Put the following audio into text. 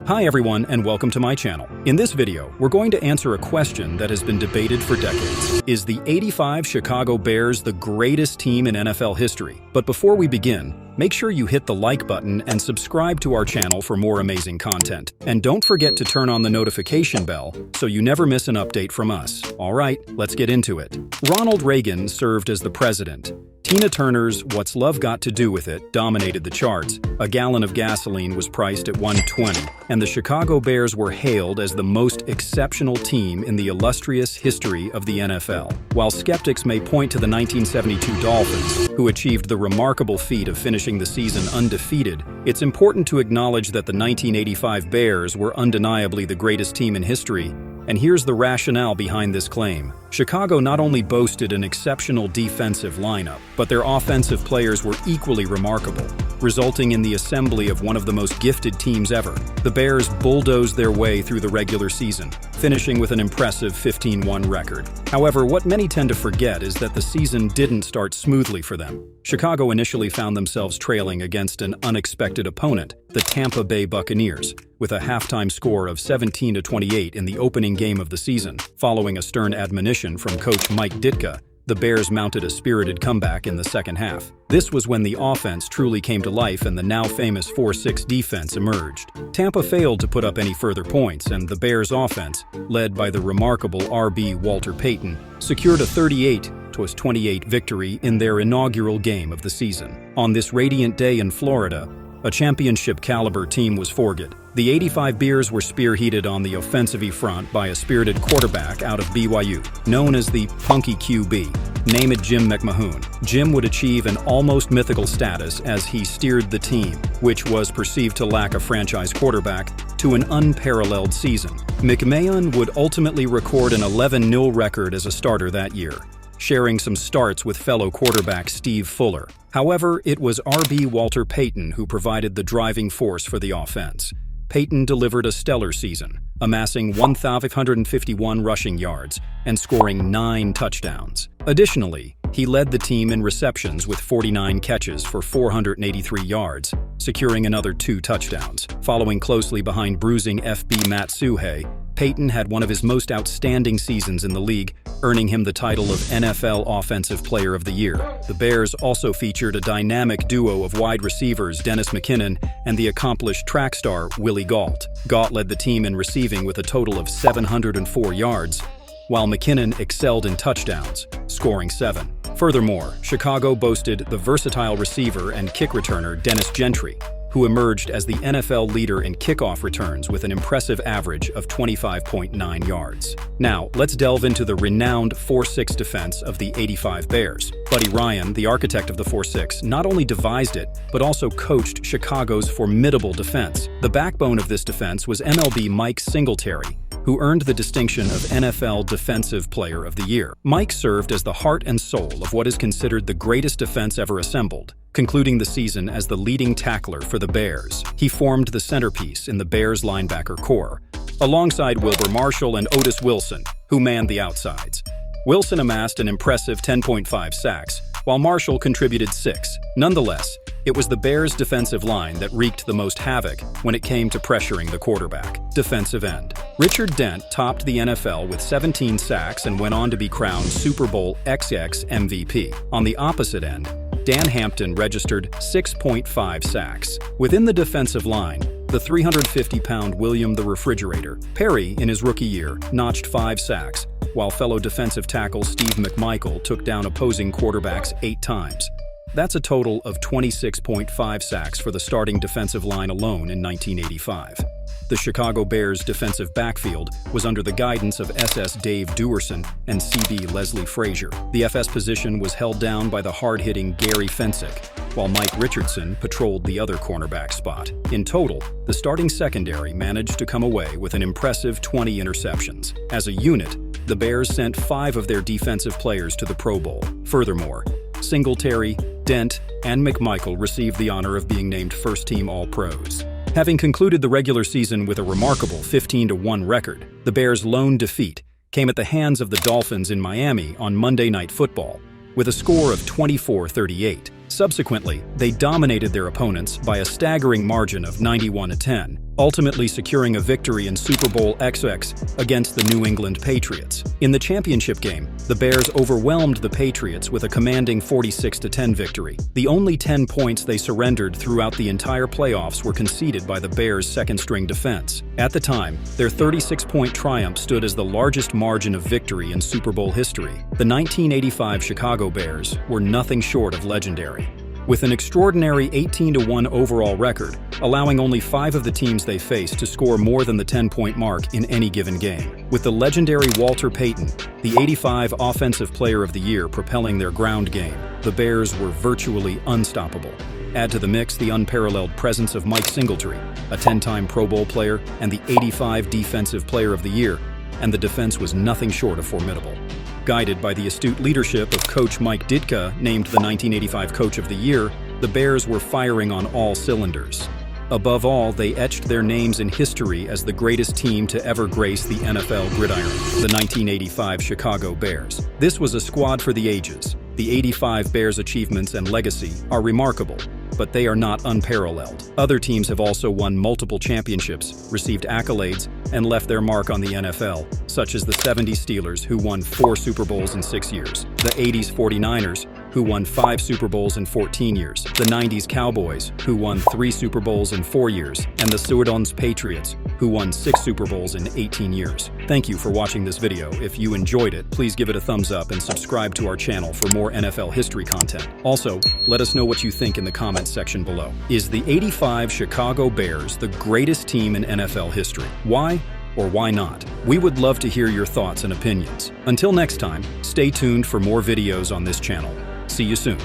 Hi everyone and welcome to my channel. In this video, we're going to answer a question that has been debated for decades. Is the '85 Chicago Bears the greatest team in NFL history? But before we begin, make sure you hit the like button and subscribe to our channel for more amazing content. And don't forget to turn on the notification bell so you never miss an update from us. Alright, let's get into it. Ronald Reagan served as the president. Tina Turner's What's Love Got to Do with It dominated the charts. A gallon of gasoline was priced at $1.20, and the Chicago Bears were hailed as the most exceptional team in the illustrious history of the NFL. While skeptics may point to the 1972 Dolphins, who achieved the remarkable feat of finishing the season undefeated, it's important to acknowledge that the 1985 Bears were undeniably the greatest team in history. And here's the rationale behind this claim. Chicago not only boasted an exceptional defensive lineup, but their offensive players were equally remarkable, resulting in the assembly of one of the most gifted teams ever. The Bears bulldozed their way through the regular season, finishing with an impressive 15-1 record. However, what many tend to forget is that the season didn't start smoothly for them. Chicago initially found themselves trailing against an unexpected opponent, the Tampa Bay Buccaneers, with a halftime score of 17-28 in the opening game of the season. Following a stern admonition from coach Mike Ditka, the Bears mounted a spirited comeback in the second half. This was when the offense truly came to life and the now famous 4-6 defense emerged. Tampa failed to put up any further points, and the Bears offense, led by the remarkable RB Walter Payton, secured a 38-28 victory in their inaugural game of the season. On this radiant day in Florida, a championship-caliber team was forged. The '85 Bears were spearheaded on the offensive front by a spirited quarterback out of BYU, known as the Punky QB. Name it Jim McMahon. Jim would achieve an almost mythical status as he steered the team, which was perceived to lack a franchise quarterback, to an unparalleled season. McMahon would ultimately record an 11-0 record as a starter that year, sharing some starts with fellow quarterback Steve Fuller. However, it was RB Walter Payton who provided the driving force for the offense. Payton delivered a stellar season, amassing 1,551 rushing yards and scoring 9 touchdowns. Additionally, he led the team in receptions with 49 catches for 483 yards, securing another 2 touchdowns. Following closely behind bruising FB Matt Suhey, Payton had one of his most outstanding seasons in the league, earning him the title of NFL Offensive Player of the Year. The Bears also featured a dynamic duo of wide receivers Dennis McKinnon and the accomplished track star Willie Gault. Gault led the team in receiving with a total of 704 yards, while McKinnon excelled in touchdowns, scoring 7. Furthermore, Chicago boasted the versatile receiver and kick returner Dennis Gentry, who emerged as the NFL leader in kickoff returns with an impressive average of 25.9 yards. Now, let's delve into the renowned 4-6 defense of the '85 Bears. Buddy Ryan, the architect of the 4-6, not only devised it, but also coached Chicago's formidable defense. The backbone of this defense was MLB Mike Singletary, who earned the distinction of NFL Defensive Player of the Year. Mike served as the heart and soul of what is considered the greatest defense ever assembled, concluding the season as the leading tackler for the Bears. He formed the centerpiece in the Bears linebacker corps, alongside Wilber Marshall and Otis Wilson, who manned the outsides. Wilson amassed an impressive 10.5 sacks, while Marshall contributed 6. Nonetheless, it was the Bears' defensive line that wreaked the most havoc when it came to pressuring the quarterback. Defensive end. Richard Dent topped the NFL with 17 sacks and went on to be crowned Super Bowl XX MVP. On the opposite end, Dan Hampton registered 6.5 sacks. Within the defensive line, the 350-pound William the Refrigerator Perry, in his rookie year, notched 5 sacks, while fellow defensive tackle Steve McMichael took down opposing quarterbacks 8 times. That's a total of 26.5 sacks for the starting defensive line alone in 1985. The Chicago Bears' defensive backfield was under the guidance of SS Dave Duerson and CB Leslie Frazier. The FS position was held down by the hard-hitting Gary Fensick, while Mike Richardson patrolled the other cornerback spot. In total, the starting secondary managed to come away with an impressive 20 interceptions. As a unit, the Bears sent 5 of their defensive players to the Pro Bowl. Furthermore, Singletary, Dent, and McMichael received the honor of being named first-team All-Pros. Having concluded the regular season with a remarkable 15-1 record, the Bears' lone defeat came at the hands of the Dolphins in Miami on Monday Night Football, with a score of 24-38. Subsequently, they dominated their opponents by a staggering margin of 91-10, ultimately securing a victory in Super Bowl XX against the New England Patriots. In the championship game, the Bears overwhelmed the Patriots with a commanding 46-10 victory. The only 10 points they surrendered throughout the entire playoffs were conceded by the Bears' second-string defense. At the time, their 36-point triumph stood as the largest margin of victory in Super Bowl history. The 1985 Chicago Bears were nothing short of legendary. With an extraordinary 18-1 overall record, allowing only 5 of the teams they faced to score more than the 10-point mark in any given game. With the legendary Walter Payton, the '85 Offensive Player of the Year, propelling their ground game, the Bears were virtually unstoppable. Add to the mix the unparalleled presence of Mike Singletary, a 10-time Pro Bowl player and the '85 Defensive Player of the Year, and the defense was nothing short of formidable. Guided by the astute leadership of Coach Mike Ditka, named the 1985 Coach of the Year, the Bears were firing on all cylinders. Above all, they etched their names in history as the greatest team to ever grace the NFL gridiron, the 1985 Chicago Bears. This was a squad for the ages. The '85 Bears' achievements and legacy are remarkable, but they are not unparalleled. Other teams have also won multiple championships, received accolades, and left their mark on the NFL, such as the '70s Steelers, who won 4 Super Bowls in 6 years, the '80s 49ers, who won 5 Super Bowls in 14 years, the '90s Cowboys, who won 3 Super Bowls in 4 years, and the Suidons Patriots, who won 6 Super Bowls in 18 years. Thank you for watching this video. If you enjoyed it, please give it a thumbs up and subscribe to our channel for more NFL history content. Also, let us know what you think in the comments section below. Is the '85 Chicago Bears the greatest team in NFL history? Why or why not? We would love to hear your thoughts and opinions. Until next time, stay tuned for more videos on this channel. See you soon.